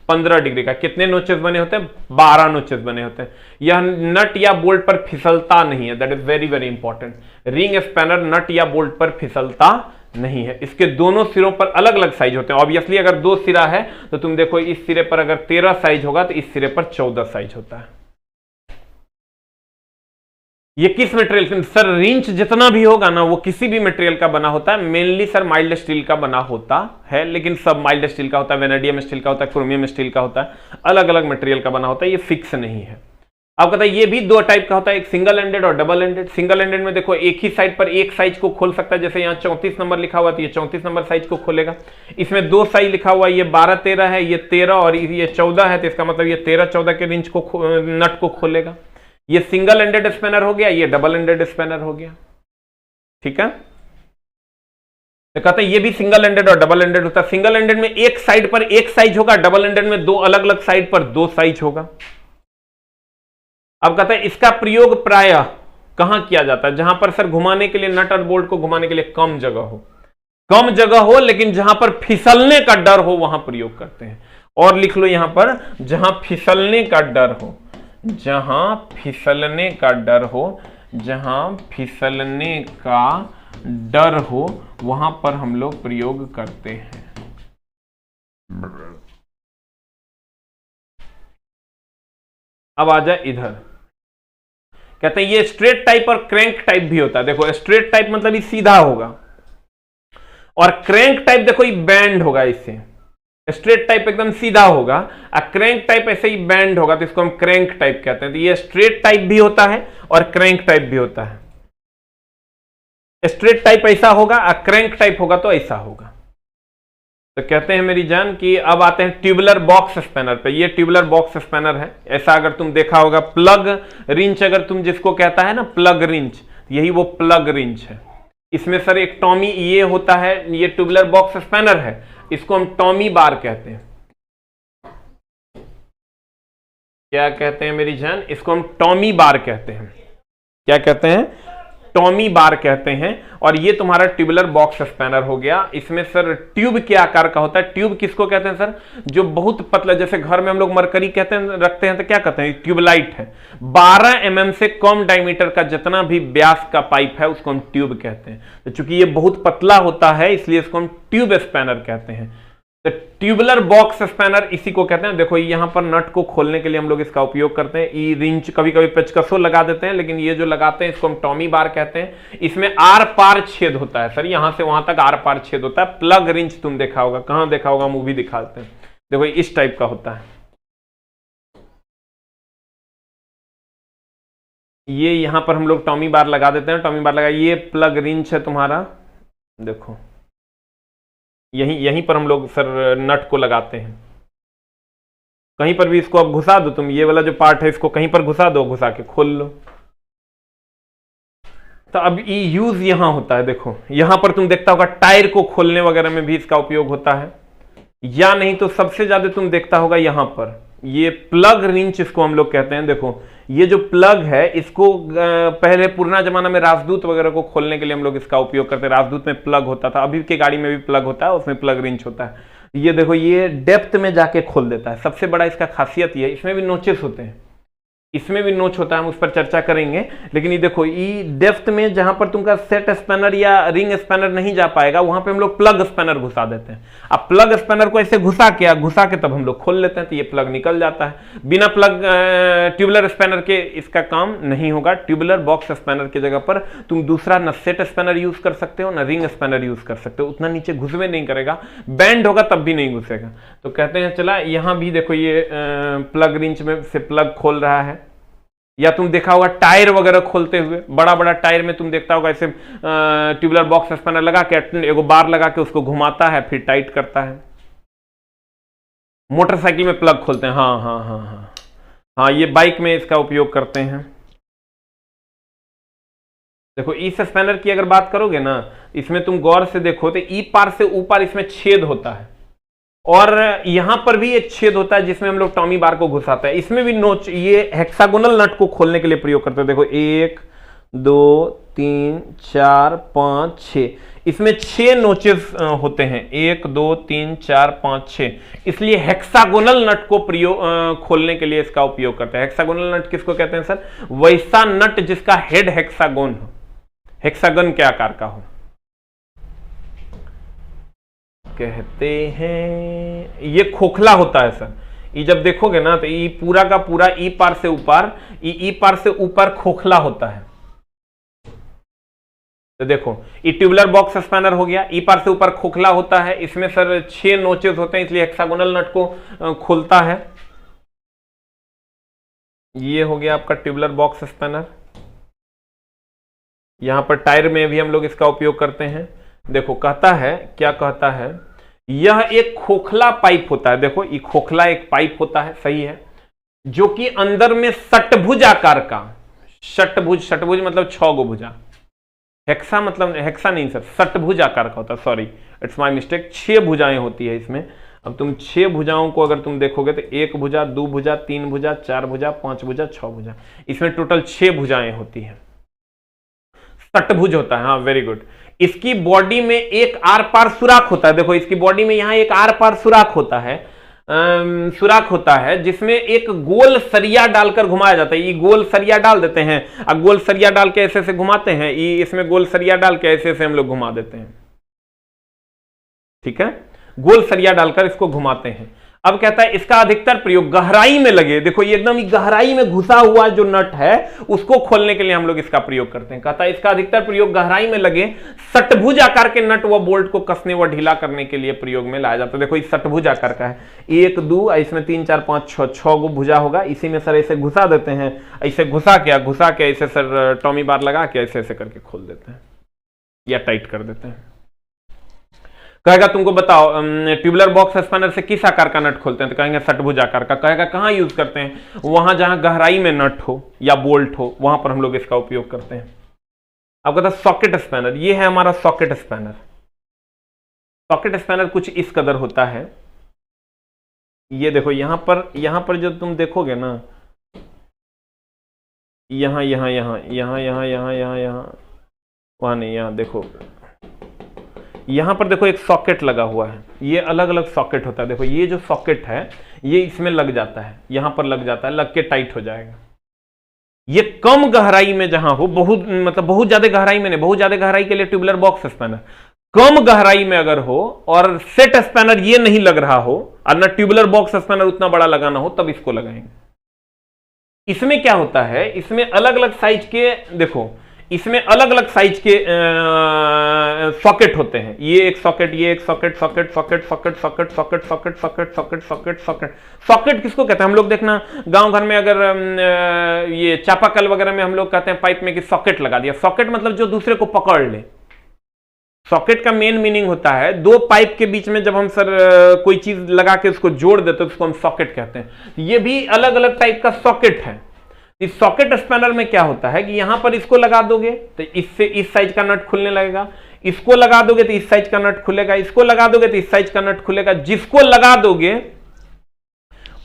15 डिग्री का। कितने नोचेस बने होते हैं? 12 नोचेस बने होते हैं। यह नट या बोल्ट पर फिसलता नहीं है, that is very very important. Ring spanner nut या बोल्ट पर फिसलता नहीं है। इसके दोनों सिरों पर अलग अलग साइज होते हैं। ऑब्वियसली अगर 2 सिरा है तो तुम देखो इस सिरे पर अगर 13 साइज होगा तो इस सिरे पर 14 साइज होता है। ये किस मटेरियल? सर रिंच जितना भी होगा ना वो किसी भी मटेरियल का बना होता है। मेनली सर माइल्ड स्टील का बना होता है, लेकिन सब माइल्ड स्टील का होता है, वेनेडियम स्टील का होता है, क्रोमियम स्टील का होता है, अलग अलग मटेरियल का बना होता है, ये फिक्स नहीं है। अब कहता है ये भी 2 टाइप का होता है, एक सिंगल एंडेड और डबल एंडेड। सिंगल एंडेड में देखो एक ही साइड पर एक साइज को खोल सकता है, जैसे यहाँ 34 नंबर लिखा हुआ तो ये 34 नंबर साइज को खोलेगा। इसमें 2 साइज लिखा हुआ, ये 12-13 है, ये 13 और ये 14 है, तो इसका मतलब ये 13-14 के रिंच को नट को खोलेगा। ये सिंगल एंडेड स्पैनर हो गया, ये डबल एंडेड स्पैनर हो गया। ठीक है, तो कहते हैं ये भी सिंगल एंडेड और डबल एंडेड होता है। सिंगल एंडेड में एक साइड पर एक साइज होगा, डबल एंडेड में 2 अलग अलग साइड पर 2 साइज होगा। अब कहते हैं इसका प्रयोग प्रायः कहां किया जाता है? जहां पर सर घुमाने के लिए, नट और बोल्ट को घुमाने के लिए कम जगह हो, कम जगह हो लेकिन जहां पर फिसलने का डर हो वहां प्रयोग करते हैं। और लिख लो यहां पर, जहां फिसलने का डर हो, जहां फिसलने का डर हो, जहां फिसलने का डर हो वहां पर हम लोग प्रयोग करते हैं। अब आ जाए इधर, कहते हैं ये स्ट्रेट टाइप और क्रैंक टाइप भी होता है। देखो स्ट्रेट टाइप मतलब ये सीधा होगा, और क्रैंक टाइप देखो ये बैंड होगा। इससे स्ट्रेट टाइप एकदम सीधा होगा, और क्रैंक टाइप ऐसे ही बैंड होगा, तो इसको हम क्रैंक टाइप कहते हैं। तो ये स्ट्रेट टाइप भी होता है और क्रैंक टाइप भी होता है। स्ट्रेट टाइप ऐसा होगा और क्रैंक टाइप होगा तो ऐसा होगा। तो कहते हैं मेरी जान कि अब आते हैं ट्यूबुलर बॉक्स स्पैनर पे। ये ट्यूबुलर बॉक्स स्पैनर है, ऐसा अगर तुम देखा होगा। प्लग रिंच अगर तुम जिसको कहता है ना प्लग रिंच, यही वो प्लग रिंच है। इसमें सर एक टॉमी ये होता है, ये ट्यूबुलर बॉक्स स्पैनर है, इसको हम टॉमी बार कहते हैं। क्या कहते हैं मेरी जान? इसको हम टॉमी बार कहते हैं। क्या कहते हैं? टॉमी बार कहते हैं। और ये तुम्हारा ट्यूबुलर बॉक्स स्पैनर हो गया। इसमें सर ट्यूब के आकार का होता है। ट्यूब किसको कहते हैं सर? जो बहुत पतला, जैसे घर में हम लोग मरकरी कहते हैं, रखते हैं, तो क्या कहते हैं? ट्यूबलाइट है। 12 mm से कम डायमीटर का जितना भी व्यास का पाइप है उसको हम ट्यूब कहते हैं। तो चूंकि ये बहुत पतला होता है इसलिए इसको हम ट्यूब स्पैनर कहते हैं। तो ट्यूबुलर बॉक्स स्पैनर इसी को कहते हैं। देखो यहां पर नट को खोलने के लिए हम लोग इसका उपयोग करते हैं। ई रिंच कभी कभी पेचकसो लगा देते हैं, लेकिन ये जो लगाते हैं इसको हम टॉमी बार कहते हैं। इसमें आर पार छेद होता है सर, यहां से वहां तक आर पार छेद होता है। प्लग रिंच तुम देखा होगा, कहां देखा होगा? मूवी दिखाते हैं। देखो इस टाइप का होता है। ये यहां पर हम लोग टॉमी बार लगा देते हैं। टॉमी बार लगा, ये प्लग रिंच है तुम्हारा। देखो यहीं पर हम लोग सर नट को लगाते हैं। कहीं पर भी इसको अब घुसा दो तुम, ये वाला जो पार्ट है इसको कहीं पर घुसा दो, घुसा के खोल लो। तो अब ये यूज यहां होता है। देखो यहां पर तुम देखता होगा टायर को खोलने वगैरह में भी इसका उपयोग होता है, या नहीं तो सबसे ज्यादा तुम देखता होगा यहां पर ये प्लग रिंच इसको हम लोग कहते हैं। देखो ये जो प्लग है इसको पहले पुराना जमाना में राजदूत वगैरह को खोलने के लिए हम लोग इसका उपयोग करते हैं। राजदूत में प्लग होता था, अभी के गाड़ी में भी प्लग होता है, उसमें प्लग रिंच होता है। ये देखो ये डेप्थ में जाके खोल देता है। सबसे बड़ा इसका खासियत ये है, इसमें भी नोचेस होते हैं, इसमें भी नोच होता है, हम उस पर चर्चा करेंगे। लेकिन ये देखो ये डेप्थ में जहां पर तुमका सेट स्पैनर या रिंग स्पैनर नहीं जा पाएगा वहां पे हम लोग प्लग स्पैनर घुसा देते हैं। अब प्लग स्पैनर को ऐसे घुसा के तब हम लोग खोल लेते हैं, तो ये प्लग निकल जाता है। बिना प्लग ट्यूबुलर स्पैनर के इसका काम नहीं होगा। ट्यूबुलर बॉक्स स्पैनर की जगह पर तुम दूसरा न सेट स्पैनर यूज कर सकते हो न रिंग स्पैनर यूज कर सकते हो। उतना नीचे घुसवे नहीं करेगा, बैंड होगा तब भी नहीं घुसेगा। तो कहते हैं चला यहां भी देखो ये प्लग रिंच में से प्लग खोल रहा है। या तुम देखा होगा टायर वगैरह खोलते हुए, बड़ा बड़ा टायर में तुम देखता होगा ऐसे ट्यूबुलर बॉक्स स्पैनर लगा के एगो बार लगा के उसको घुमाता है, फिर टाइट करता है। मोटरसाइकिल में प्लग खोलते हैं। हाँ हाँ हाँ हाँ हाँ, ये बाइक में इसका उपयोग करते हैं। देखो इस स्पैनर की अगर बात करोगे ना, इसमें तुम गौर से देखो तो ई पार से ऊपर इसमें छेद होता है। और यहां पर भी एक छेद होता है जिसमें हम लोग टॉमी बार को घुसाते हैं। इसमें भी नोच, ये हेक्सागोनल नट को खोलने के लिए प्रयोग करते हैं। देखो 1 2 3 4 5 6, इसमें 6 नोचेस होते हैं, 1 2 3 4 5 6, इसलिए हेक्सागोनल नट को प्रयोग खोलने के लिए इसका उपयोग करते हैं। हेक्सागोनल नट किसको कहते हैं सर? वैसा नट जिसका हेड हेक्सागोन हो, हेक्सागन के आकार का हो, कहते हैं। ये खोखला होता है सर, ये जब देखोगे ना तो ये पूरा का पूरा ई पार से ऊपर, ई पार से ऊपर खोखला होता है। तो देखो ये ट्यूबुलर बॉक्स स्पैनर हो गया, ई पार से ऊपर खोखला होता है, इसमें सर 6 नोचेस होते हैं, इसलिए हेक्सागोनल नट को खोलता है। ये हो गया आपका ट्यूबुलर बॉक्स स्पैनर। यहां पर टायर में भी हम लोग इसका उपयोग करते हैं। देखो कहता है, क्या कहता है, यह एक खोखला पाइप होता है। देखो ये खोखला एक पाइप होता है, सही है, जो कि अंदर में षटभुज आकार का, षटभुज, षटभुज मतलब 6 गो भुजा, हेक्सा मतलब हेक्सा नहीं सर, षटभुज आकार का होता है, सॉरी इट्स माय मिस्टेक, 6 भुजाएं होती है इसमें। अब तुम 6 भुजाओं को अगर तुम देखोगे तो 1 भुजा, 2 भुजा, 3 भुजा, 4 भुजा, 5 भुजा, 6 भुजा, इसमें टोटल 6 भुजाएं होती है, षटभुज होता है। हाँ वेरी गुड। इसकी बॉडी में एक आर पार सुराख होता है। देखो इसकी बॉडी में यहां एक आर पार सुराख होता है, सुराख होता है, जिसमें एक गोल सरिया डालकर घुमाया जाता है। ये गोल सरिया डाल देते हैं, अब गोल सरिया डाल के ऐसे से घुमाते हैं, ये इसमें गोल सरिया डाल के ऐसे से हम लोग घुमा देते हैं, ठीक है, गोल सरिया डालकर इसको घुमाते हैं। अब कहता है इसका अधिकतर प्रयोग गहराई में लगे, देखो ये एकदम गहराई में घुसा हुआ जो नट है उसको खोलने के लिए हम लोग इसका प्रयोग करते हैं। कहता है इसका अधिकतर प्रयोग गहराई में लगे षटभुज आकार के नट व बोल्ट को कसने व ढीला करने के लिए प्रयोग में लाया जाता है। देखो इस षटभुज आकार का है, 1 2, इसमें 3 4 5 6 गो भुजा होगा, इसी में सर ऐसे घुसा देते हैं, ऐसे घुसा के ऐसे सर टॉमी बार लगा के ऐसे ऐसे करके खोल देते हैं या टाइट कर देते हैं। कहेगा तुमको बताओ ट्यूबुलर बॉक्स स्पैनर से किस आकार का नट खोलते हैं, तो कहेंगे षटभुज आकार का। कहेगा कहां यूज करते हैं, वहां जहां गहराई में नट हो या बोल्ट हो वहां पर हम लोग इसका उपयोग करते हैं। अब कहता है सॉकेट स्पैनर, ये है हमारा सॉकेट स्पैनर। सॉकेट स्पैनर कुछ इस कदर होता है, ये देखो यहां पर जो तुम देखोगे ना, यहां यहां यहां यहां यहां यहां यहां यहां वहां नहीं, यहां देखो, यहां पर देखो एक सॉकेट लगा हुआ है, ये अलग अलग सॉकेट होता है। देखो ये जो सॉकेट है ये इसमें लग जाता है, यहां पर लग जाता है, लग के टाइट हो जाएगा। ये कम गहराई में जहां हो, बहुत मतलब बहुत ज्यादा गहराई में नहीं, बहुत ज्यादा गहराई के लिए ट्यूबुलर बॉक्स स्पैनर, कम गहराई में अगर हो और सेट स्पैनर ये नहीं लग रहा हो और ना ट्यूबुलर बॉक्स स्पैनर उतना बड़ा लगाना हो, तब इसको लगाएंगे। इसमें क्या होता है, इसमें अलग अलग साइज के, देखो इसमें अलग अलग साइज के सॉकेट होते हैं, ये एक सॉकेट, ये एक socket, socket socket socket socket socket socket socket socket socket socket. Socket किसको कहते हैं, हम लोग देखना गांव घर में अगर ये चापाकल वगैरह में हम लोग कहते हैं पाइप में कि सॉकेट लगा दिया। सॉकेट मतलब जो दूसरे को पकड़ ले। सॉकेट का मेन मीनिंग होता है दो पाइप के बीच में जब हम सर कोई चीज लगा के उसको जोड़ देते हैं उसको हम सॉकेट कहते हैं। ये भी अलग अलग टाइप का सॉकेट है। इस सॉकेट स्पैनर में क्या होता है कि यहां पर इसको लगा दोगे तो इससे इस साइज का नट खुलने लगेगा, इसको लगा दोगे तो इस साइज का नट खुलेगा, इसको लगा दोगे तो इस साइज का नट खुलेगा, जिसको लगा दोगे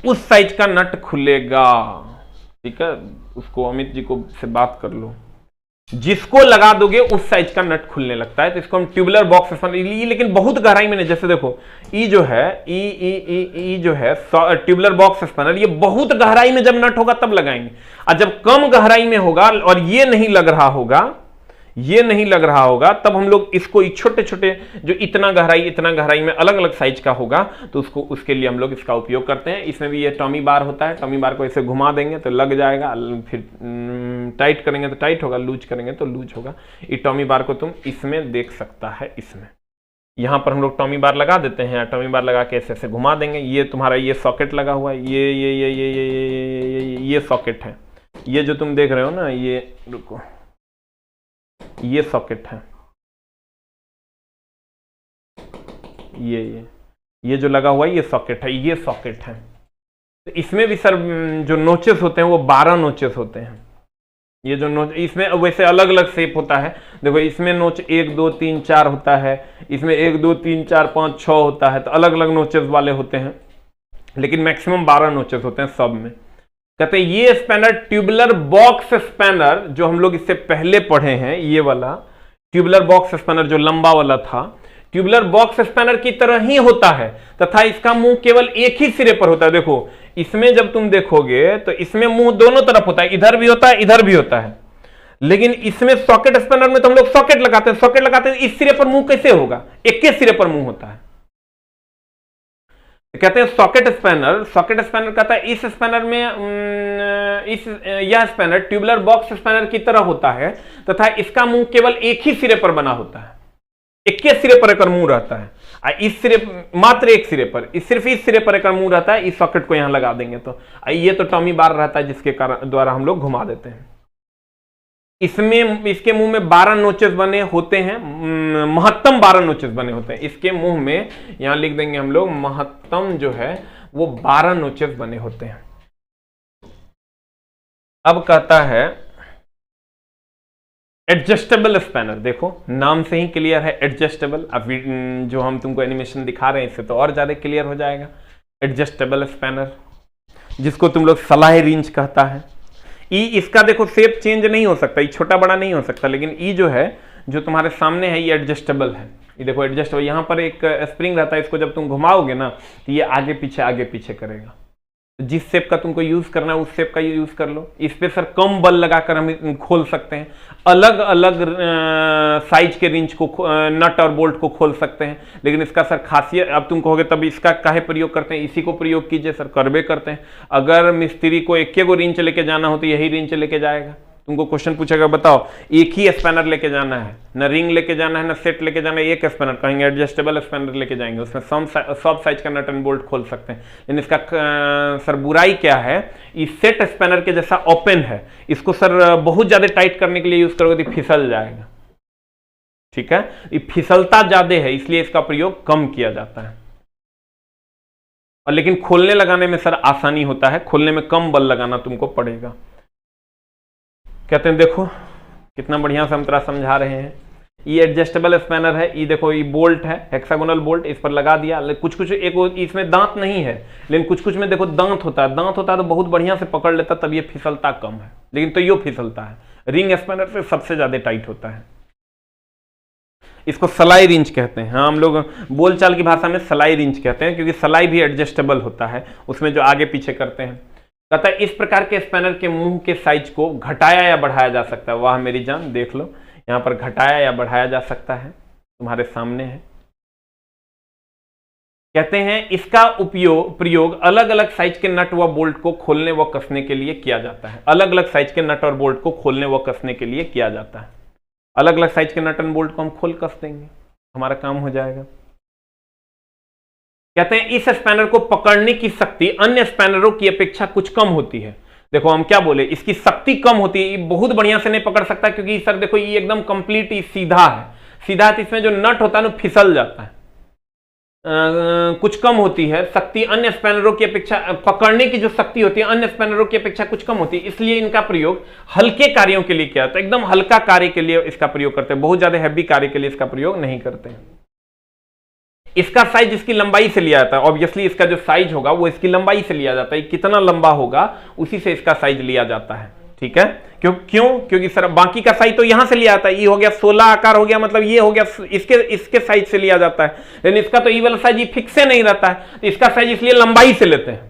उस साइज का नट खुलेगा। ठीक है, उसको अमित जी को से बात कर लो, जिसको लगा दोगे उस साइज का नट खुलने लगता है, तो इसको हम ट्यूबुलर बॉक्स स्पैनर। लेकिन बहुत गहराई में नहीं, जैसे देखो ई जो है ई जो है ट्यूबुलर बॉक्स स्पैनर, ये बहुत गहराई में जब नट होगा तब लगाएंगे, और जब कम गहराई में होगा और ये नहीं लग रहा होगा तब हम लोग इसको छोटे छोटे जो इतना गहराई में अलग अलग साइज का होगा तो उसके लिए हम लोग इसका उपयोग करते हैं। इसमें भी ये टॉमी बार होता है, टॉमी बार को ऐसे घुमा देंगे तो लग जाएगा, फिर टाइट करेंगे तो टाइट होगा, लूज करेंगे तो लूज होगा। ये टॉमी बार को तुम इसमें देख सकता है, इसमें यहां पर हम लोग टॉमी बार लगा देते हैं, टॉमी बार लगा के ऐसे ऐसे घुमा देंगे। ये तुम्हारा ये सॉकेट लगा हुआ है, ये सॉकेट है, ये जो तुम देख रहे हो ना, ये रुको, ये सॉकेट है, ये जो लगा हुआ है ये सॉकेट है, ये सॉकेट है। तो इसमें भी सर जो नोचेस होते हैं वो 12 नोचेस होते हैं। ये जो नोच, इसमें वैसे अलग अलग शेप होता है। देखो इसमें नोच 1 2 3 4 होता है, इसमें 1 2 3 4 5 6 होता है, तो अलग अलग नोचेस वाले होते हैं, लेकिन मैक्सिमम 12 नोचेस होते हैं सब में। कहते हैं ये स्पैनर ट्यूबुलर बॉक्स स्पैनर जो हम लोग इससे पहले पढ़े हैं, ये वाला ट्यूबुलर बॉक्स स्पैनर जो लंबा वाला था, ट्यूबुलर बॉक्स स्पैनर की तरह ही होता है, तथा इसका मुंह केवल एक ही सिरे पर होता है। देखो इसमें जब तुम देखोगे तो इसमें मुंह दोनों तरफ होता है, इधर भी होता है इधर भी होता है, लेकिन इसमें सॉकेट स्पैनर में तो हम लोग सॉकेट लगाते हैं, सॉकेट लगाते हैं, इस सिरे पर मुंह कैसे होगा, एक के सिरे पर मुंह होता है। कहते हैं सॉकेट स्पैनर कहता है इस स्पैनर में यह स्पैनर ट्यूबुलर बॉक्स स्पैनर की तरह होता है, तथा इसका मुंह केवल एक ही सिरे पर बना होता है, एक के सिरे पर एक मुंह रहता है, इस सिरे मात्र एक सिरे पर, सिर्फ इस सिरे पर एक मुंह रहता है। इस सॉकेट को यहां लगा देंगे तो ये तो टॉमी बार रहता है, जिसके कारण द्वारा हम लोग घुमा देते हैं। इसमें इसके मुंह में 12 नोचेस बने होते हैं, महत्तम 12 नोचेस बने होते हैं इसके मुंह में, यहां लिख देंगे हम लोग महत्तम जो है वो 12 नोचेस बने होते हैं। अब कहता है एडजस्टेबल स्पैनर, देखो नाम से ही क्लियर है एडजस्टेबल। अब जो हम तुमको एनिमेशन दिखा रहे हैं इससे तो और ज्यादा क्लियर हो जाएगा। एडजस्टेबल स्पैनर जिसको तुम लोग सलाई रिंच कहता है। ई इसका देखो शेप चेंज नहीं हो सकता, ये छोटा बड़ा नहीं हो सकता, लेकिन ई जो है जो तुम्हारे सामने है ये एडजस्टेबल है। ये देखो एडजस्टेबल, यहाँ पर एक स्प्रिंग रहता है, इसको जब तुम घुमाओगे ना तो ये आगे पीछे करेगा। जिस शेप का तुमको यूज करना है उस शेप का यूज कर लो। इस पे सर कम बल लगाकर हम खोल सकते हैं, अलग अलग साइज के रिंच को नट और बोल्ट को खोल सकते हैं, लेकिन इसका सर खासियत, अब तुम कहोगे तब इसका काहे प्रयोग करते हैं, इसी को प्रयोग कीजिए सर, करबे करते हैं। अगर मिस्त्री को एक गो रिंच लेके जाना हो तो यही रिंच लेके जाएगा। तुमको क्वेश्चन पूछेगा बताओ एक ही स्पैनर लेके जाना है, ना रिंग लेके जाना है ना सेट लेके जाना है, एक स्पैनर कहेंगे एडजस्टेबल स्पैनर लेके जाएंगे, उसमें सब साइज का नट एंड बोल्ट खोल सकते हैं। लेकिन इसका सर बुराई क्या है, इस सेट स्पैनर के जैसा ओपन है, इसको सर बहुत ज्यादा टाइट करने के लिए यूज करोगे तो फिसल जाएगा। ठीक है, ये फिसलता ज्यादा है इसलिए इसका प्रयोग कम किया जाता है। और लेकिन खोलने लगाने में सर आसानी होता है, खोलने में कम बल लगाना तुमको पड़ेगा। कहते हैं देखो कितना बढ़िया से हम तरह समझा रहे हैं। ये एडजस्टेबल स्पैनर है, ये देखो ये बोल्ट है, हेक्सागोनल बोल्ट, इस पर लगा दिया। कुछ कुछ एक इसमें दांत नहीं है, लेकिन कुछ कुछ में देखो दांत होता है, दांत होता है तो बहुत बढ़िया से पकड़ लेता, तब ये फिसलता कम है, लेकिन तो ये फिसलता है। रिंग स्पैनर से सबसे ज्यादा टाइट होता है। इसको सलाई रिंच कहते हैं। हाँ, हम लोग बोलचाल की भाषा में सलाई रिंच कहते हैं, क्योंकि सलाई भी एडजस्टेबल होता है, उसमें जो आगे पीछे करते हैं। कहता है इस प्रकार के स्पैनर के मुंह के साइज को घटाया या बढ़ाया जा सकता है। वाह मेरी जान, देख लो यहां पर घटाया या बढ़ाया जा सकता है, तुम्हारे सामने है। कहते हैं इसका प्रयोग अलग अलग साइज के नट व बोल्ट को खोलने व कसने के लिए किया जाता है। अलग अलग साइज के नट और बोल्ट को खोलने व कसने के लिए किया जाता है। अलग अलग साइज के नट एंड बोल्ट को हम खोल कस देंगे, हमारा काम हो जाएगा। कहते हैं इस स्पैनर को पकड़ने की शक्ति अन्य स्पैनरों की अपेक्षा कुछ कम होती है। देखो हम क्या बोले, इसकी शक्ति कम होती है, ये बहुत बढ़िया से नहीं पकड़ सकता, क्योंकि सर देखो ये एकदम कंप्लीट सीधा है, सीधा है, इसमें जो नट होता है ना फिसल जाता है। कुछ कम होती है शक्ति अन्य स्पैनरों की अपेक्षा, पकड़ने की जो शक्ति होती है अन्य स्पैनरों की अपेक्षा कुछ कम होती है, इसलिए इनका प्रयोग हल्के कार्यों के लिए किया जाता है। एकदम हल्का कार्य के लिए इसका प्रयोग करते हैं, बहुत ज्यादा हैवी कार्य के लिए इसका प्रयोग नहीं करते हैं। इसका साइज इसकी लंबाई से लिया जाता है। ऑब्वियसली इसका जो साइज होगा वो इसकी लंबाई से लिया जाता है, कितना लंबा होगा उसी से इसका साइज लिया जाता है। ठीक है, क्योंकि सर बाकी का साइज तो यहां से लिया जाता है, ये हो गया 16 आकार हो गया, मतलब ये हो गया इसके साइज से लिया जाता है, लेकिन इसका तो ये वाला साइज फिक्स से नहीं रहता है, तो इसका साइज इसलिए लंबाई से लेते हैं।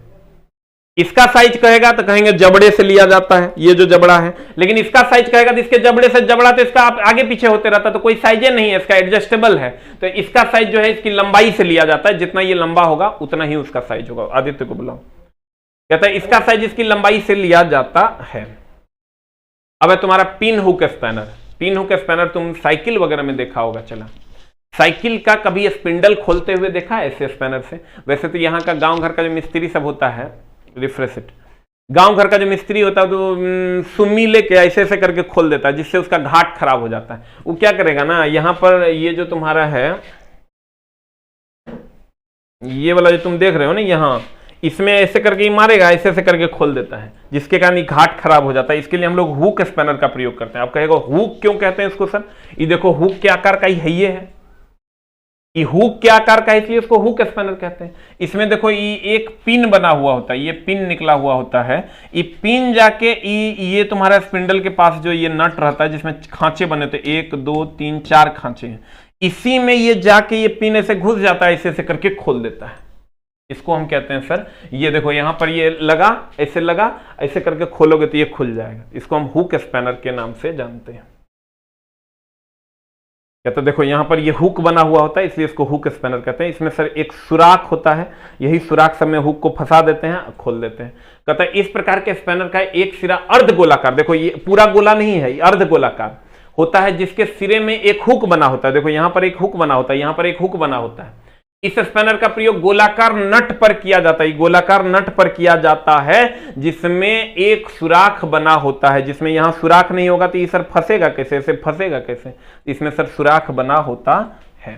इसका साइज कहेगा तो कहेंगे जबड़े से लिया जाता है, ये जो जबड़ा है, लेकिन इसका साइज कहेगा तो इसके जबड़े से जबड़ा तो इसका आगे पीछे होते रहता है, तो कोई साइज नहीं है, इसका एडजस्टेबल है, तो इसका साइज जो है इसकी लंबाई से लिया जाता है, जितना ये लंबा होगा उतना ही उसका साइज होगा। आदित्य को बुलाओ। कहता है इसका साइज इसकी लंबाई से लिया जाता है। अब है तुम्हारा pin hook spanner. Pin hook spanner तुम साइकिल वगैरह में देखा होगा, चला साइकिल का कभी स्पिंडल खोलते हुए देखा है ऐसे स्पैनर से? वैसे तो यहाँ का गांव घर का जो मिस्त्री सब होता है, रिफ्रेश इट, गांव घर का जो मिस्त्री होता है तो सुम्मी लेके ऐसे ऐसे करके खोल देता है, जिससे उसका घाट खराब हो जाता है। वो क्या करेगा ना, यहाँ पर ये जो तुम्हारा है, ये वाला जो तुम देख रहे हो ना, यहाँ इसमें ऐसे करके ही मारेगा, ऐसे ऐसे करके खोल देता है, जिसके कारण ये घाट खराब हो जाता है। इसके लिए हम लोग हुक स्पैनर का प्रयोग करते हैं। आप कहेगा हुक क्यों कहते हैं इसको सर? ये देखो हुक के आकार का ही है, ये है, ये हुक के आकार का है, इसलिए इसको हुक स्पैनर कहते हैं। इसमें देखो ये एक पिन बना हुआ होता है, ये पिन निकला हुआ होता है, ये पिन जाके ये तुम्हारा स्पिंडल के पास जो ये नट रहता है जिसमें खांचे बने होते हैं, 1 2 3 4 खांचे हैं, इसी में ये जाके ये पिन ऐसे घुस जाता है, ऐसे ऐसे करके खोल देता है। इसको हम कहते हैं सर, ये देखो यहां पर ये लगा, ऐसे करके खोलोगे तो ये खुल जाएगा। इसको हम हुक स्पैनर के नाम से जानते हैं। या तो देखो यहां पर ये हुक बना हुआ होता है, इसलिए इसको हुक स्पैनर कहते हैं। इसमें सर एक सुराख होता है, यही सुराख सब में हुक को फंसा देते हैं, खोल देते हैं। कहता है इस प्रकार के स्पैनर का एक सिरा अर्ध गोलाकार, देखो ये पूरा गोला नहीं है, ये अर्ध गोलाकार होता है, जिसके सिरे में एक हुक बना होता है। देखो यहां पर एक हुक बना होता है, यहां पर एक हुक बना होता है। इस स्पैनर का प्रयोग गोलाकार नट पर किया जाता है, गोलाकार नट पर किया जाता है जिसमें एक सुराख बना होता है। जिसमें यहां सुराख नहीं होगा तो ये सर फंसेगा कैसे, ऐसे फंसेगा कैसे? इसमें सर सुराख बना होता है।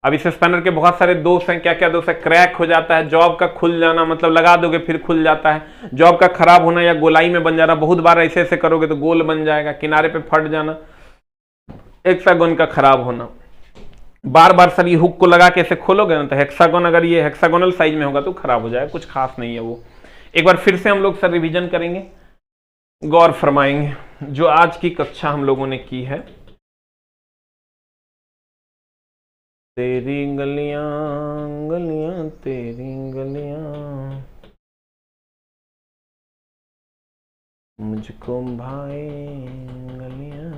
अब इस स्पैनर के बहुत सारे दोष हैं। क्या क्या दोष है? क्रैक हो जाता है, जॉब का खुल जाना, मतलब लगा दोगे फिर खुल जाता है। जॉब का खराब होना या गोलाई में बन जाना, बहुत बार ऐसे ऐसे करोगे तो गोल बन जाएगा। किनारे पे फट जाना, हेक्सागोन का खराब होना। बार बार सर ये हुक को लगा के ऐसे खोलोगे ना तो हेक्सागोन, अगर ये हेक्सागोनल साइज में होगा तो खराब हो जाएगा, कुछ खास नहीं है वो। एक बार फिर से हम लोग सर रिवीजन करेंगे, गौर फरमाएंगे जो आज की कक्षा हम लोगों ने की है। तेरी गलियां गलियां तेरी गलियां मुझको भाई गलियां।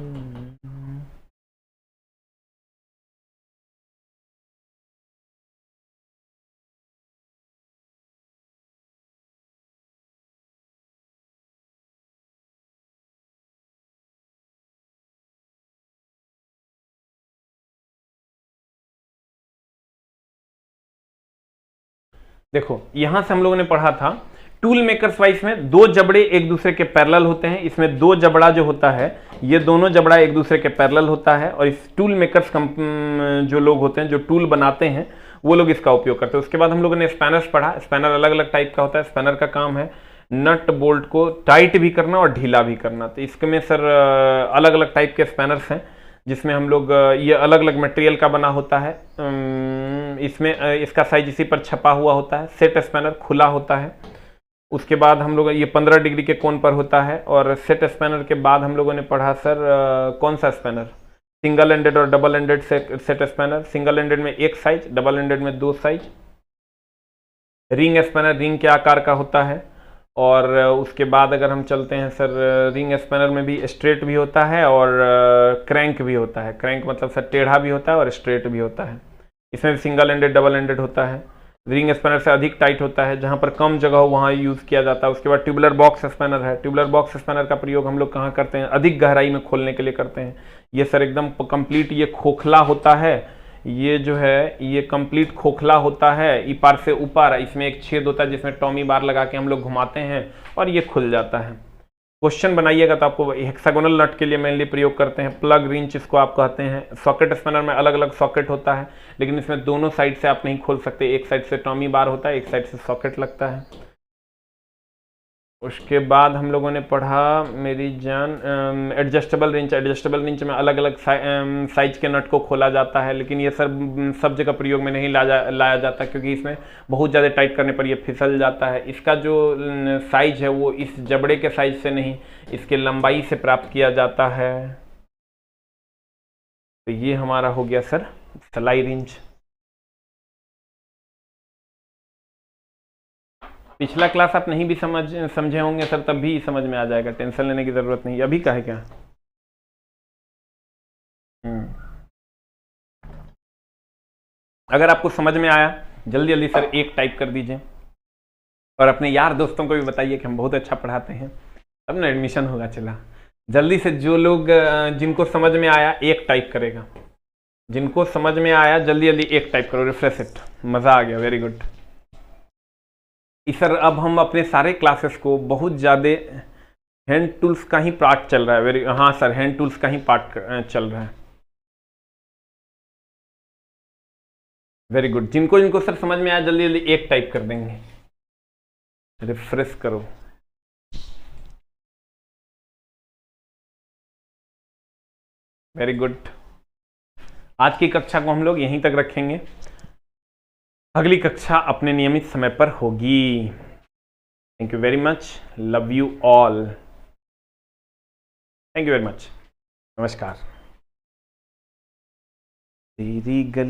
देखो यहां से हम लोगों ने पढ़ा था टूल मेकर्स वाइज में दो जबड़े एक दूसरे के पैरेलल होते हैं। इसमें दो जबड़ा जो होता है, ये दोनों जबड़ा एक दूसरे के पैरेलल होता है, और इस टूल मेकर्स जो लोग होते हैं, जो टूल बनाते हैं, वो लोग इसका उपयोग करते हैं। उसके बाद हम लोगों ने स्पैनर्स पढ़ा। स्पैनर अलग अलग टाइप का होता है। स्पैनर का काम है नट बोल्ट को टाइट भी करना और ढीला भी करना। तो इसमें सर अलग अलग टाइप के स्पैनर्स हैं, जिसमें हम लोग ये अलग अलग मटेरियल का बना होता है। इसमें इसका साइज इसी पर छपा हुआ होता है। सेट स्पैनर खुला होता है। उसके बाद हम लोग ये 15 डिग्री के कोण पर होता है। और सेट स्पैनर के बाद हम लोगों ने पढ़ा सर कौन सा स्पैनर, सिंगल एंडेड और double ended set spanner. Single ended में एक साइज, डबल एंडेड में दो साइज। रिंग स्पैनर रिंग के आकार का होता है। और उसके बाद अगर हम चलते हैं सर, रिंग स्पैनर में भी स्ट्रेट भी होता है और क्रैंक भी होता है। क्रैंक मतलब सर टेढ़ा भी होता है और स्ट्रेट भी होता है। इसमें भी सिंगल एंडेड डबल एंडेड होता है। रिंग स्पैनर से अधिक टाइट होता है, जहां पर कम जगह हो वहां यूज किया जाता है। उसके बाद ट्यूबुलर बॉक्स स्पैनर है। ट्यूबुलर बॉक्स स्पैनर का प्रयोग हम लोग कहाँ करते हैं? अधिक गहराई में खोलने के लिए करते हैं। ये सर एकदम कंप्लीट ये खोखला होता है, ये जो है ये कंप्लीट खोखला होता है। इपार से ऊपर इसमें एक छेद होता है जिसमें टॉमी बार लगा के हम लोग घुमाते हैं और ये खुल जाता है। क्वेश्चन बनाइएगा तो आपको हेक्सागोनल नट के लिए मेनली प्रयोग करते हैं। प्लग रिंच इसको आप कहते हैं। सॉकेट स्पैनर में अलग अलग सॉकेट होता है, लेकिन इसमें दोनों साइड से आप नहीं खोल सकते। एक साइड से टॉमी बार होता है, एक साइड से सॉकेट लगता है। उसके बाद हम लोगों ने पढ़ा मेरी जान एडजस्टेबल रिंच। एडजस्टेबल रिंच में अलग अलग साइज के नट को खोला जाता है, लेकिन ये सब जगह प्रयोग में नहीं लाया जाता, क्योंकि इसमें बहुत ज़्यादा टाइट करने पर ये फिसल जाता है। इसका जो साइज है वो इस जबड़े के साइज से नहीं, इसके लंबाई से प्राप्त किया जाता है। तो ये हमारा हो गया सर सलाई रिंच। पिछला क्लास आप नहीं भी समझे होंगे सर, तब भी समझ में आ जाएगा, टेंशन लेने की जरूरत नहीं। अभी का है क्या? अगर आपको समझ में आया जल्दी जल्दी सर एक टाइप कर दीजिए, और अपने यार दोस्तों को भी बताइए कि हम बहुत अच्छा पढ़ाते हैं, तब ना एडमिशन होगा। चला जल्दी से, जो लोग जिनको समझ में आया एक टाइप करेगा। जिनको समझ में आया जल्दी जल्दी एक टाइप करो। रिफ्रेश इट, मजा आ गया, वेरी गुड। सर अब हम अपने सारे क्लासेस को बहुत ज़्यादा हैंड टूल्स का ही पार्ट चल रहा है। हाँ सर, हैंड टूल्स का ही पार्ट चल रहा है। Very good. जिनको जिनको सर समझ में आया जल्दी जल्दी एक टाइप कर देंगे। रिफ्रेश करो। Very good. आज की कक्षा को हम लोग यहीं तक रखेंगे। अगली कक्षा अपने नियमित समय पर होगी। Thank you very much. Love you all. Thank you very much. नमस्कार। तेरी गली